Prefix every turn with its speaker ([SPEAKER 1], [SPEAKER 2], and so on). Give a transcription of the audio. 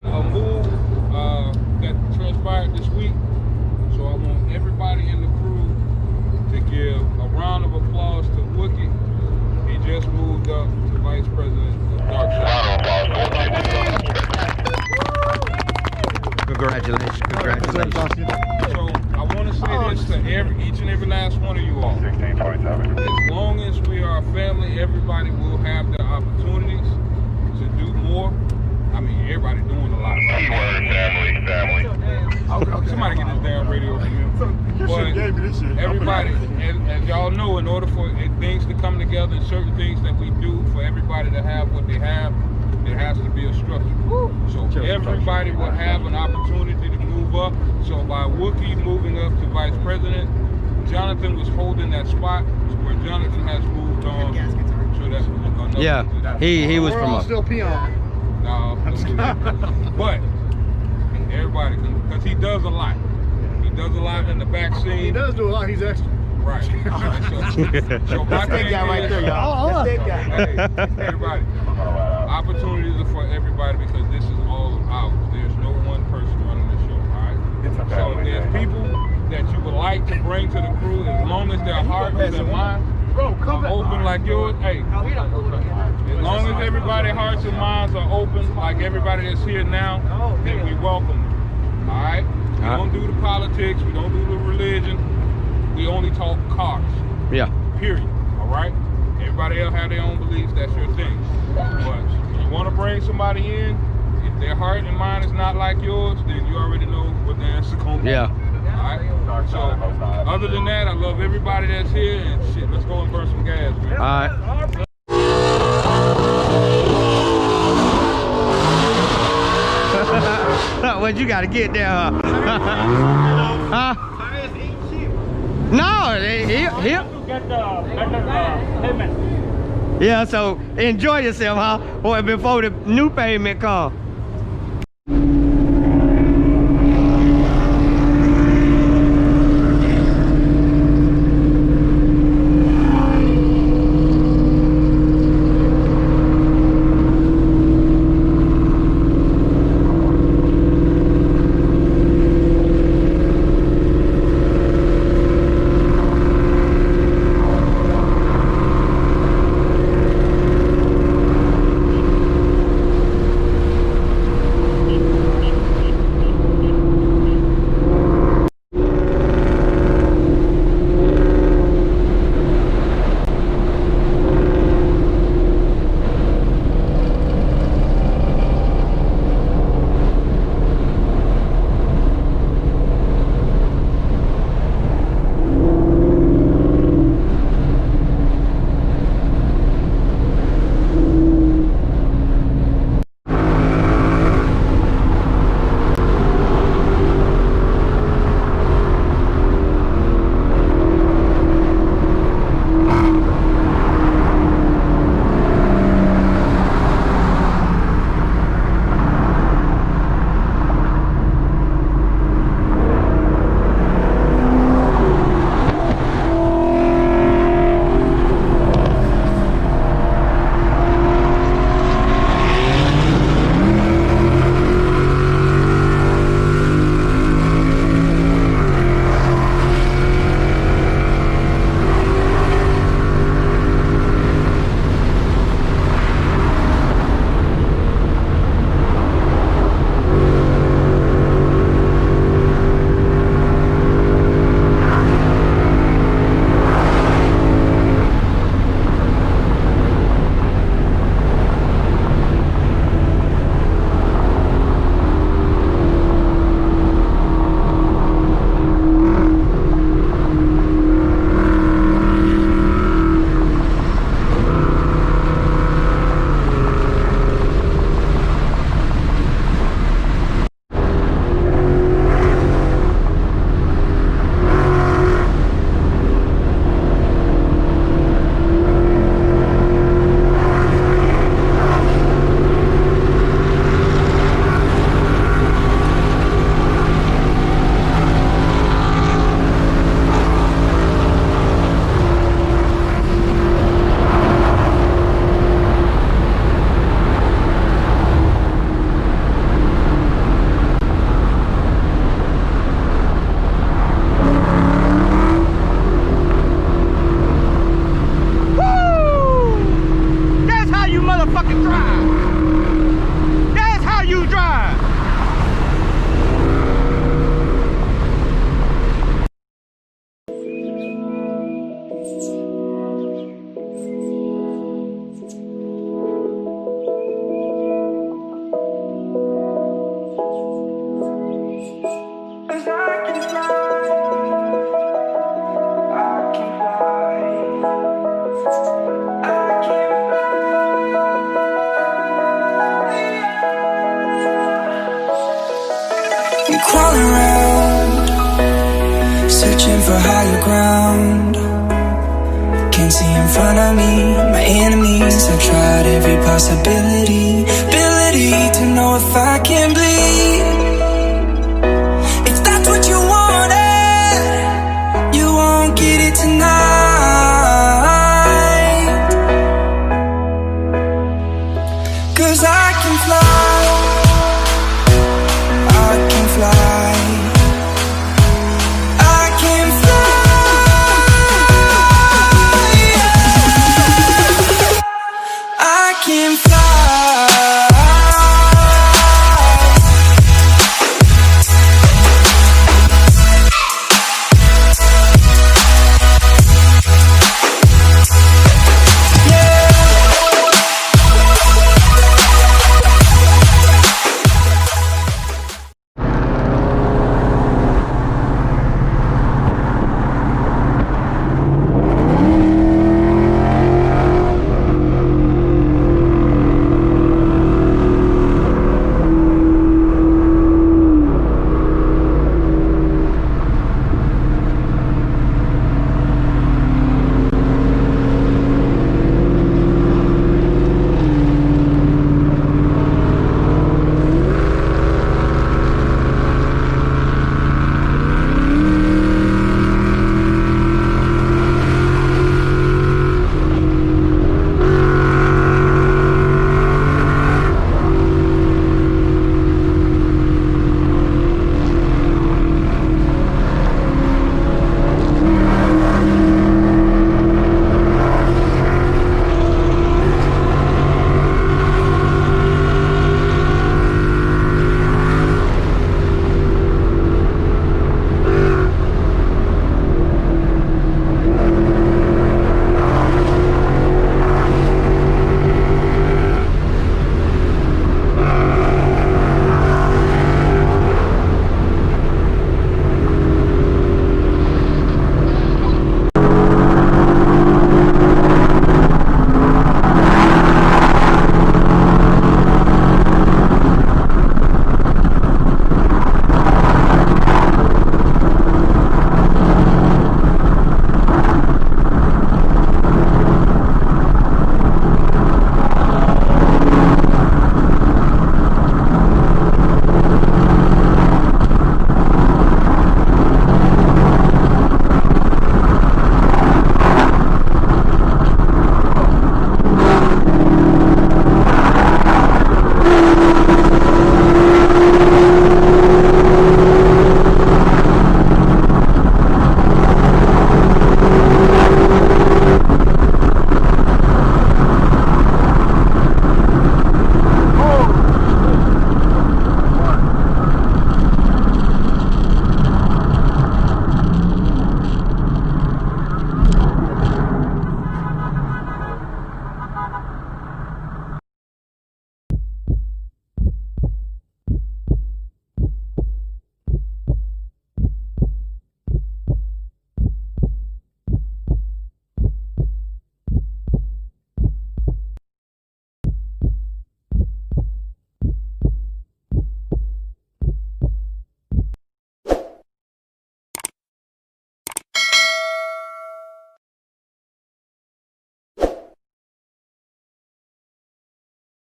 [SPEAKER 1] A move that transpired this week, so I want everybody in the crew to give a round of applause to Wookie. He just moved up to Vice President of Dark Side.
[SPEAKER 2] Congratulations, congratulations.
[SPEAKER 1] So I want to say this to each and every last one of you all. 1627. As long as we are a family, everybody will have their opportunities to do more. I mean, everybody doing a lot of family. Somebody get this damn radio from you. But everybody, as y'all know, in order for things to come together and certain things that we do for everybody to have what they have, there has to be a structure. So everybody will have an opportunity to move up. So by Wookie moving up to Vice President, Jonathan was holding that spot where Jonathan has moved on. So that's
[SPEAKER 2] yeah, he was promoted.
[SPEAKER 3] Still peon.
[SPEAKER 1] No, but everybody, because he does a lot. He does a lot in the back scene.
[SPEAKER 3] He does do a lot. He's extra.
[SPEAKER 1] Right. So my thing
[SPEAKER 3] guy right there, y'all. That's that guy.
[SPEAKER 1] Hey, everybody, opportunities are for everybody because this is all ours. There's no one person running the show. All right. So if there's people that you would like to bring to the crew, as long as their heart and mind are open like yours, hey. As long as everybody's hearts and minds are open, like everybody that's here now, then we welcome them. All right? We don't do the politics. We don't do the religion. We only talk cars.
[SPEAKER 2] Yeah.
[SPEAKER 1] Period. All right? Everybody else have their own beliefs. That's your thing. But if you want to bring somebody in, if their heart and mind is not like yours, then you already know what the answer's going to be.
[SPEAKER 2] Yeah.
[SPEAKER 1] All right? So, other than that, I love everybody that's here. And shit, let's go and burn some gas, man.
[SPEAKER 2] All right. What you gotta get there, huh? No, here. Yeah, so enjoy yourself, huh? Boy, before the new payment comes.
[SPEAKER 4] crawling around, searching for higher ground. Can't see in front of me, my enemies. I've tried every possibility, ability to know if I can bleed.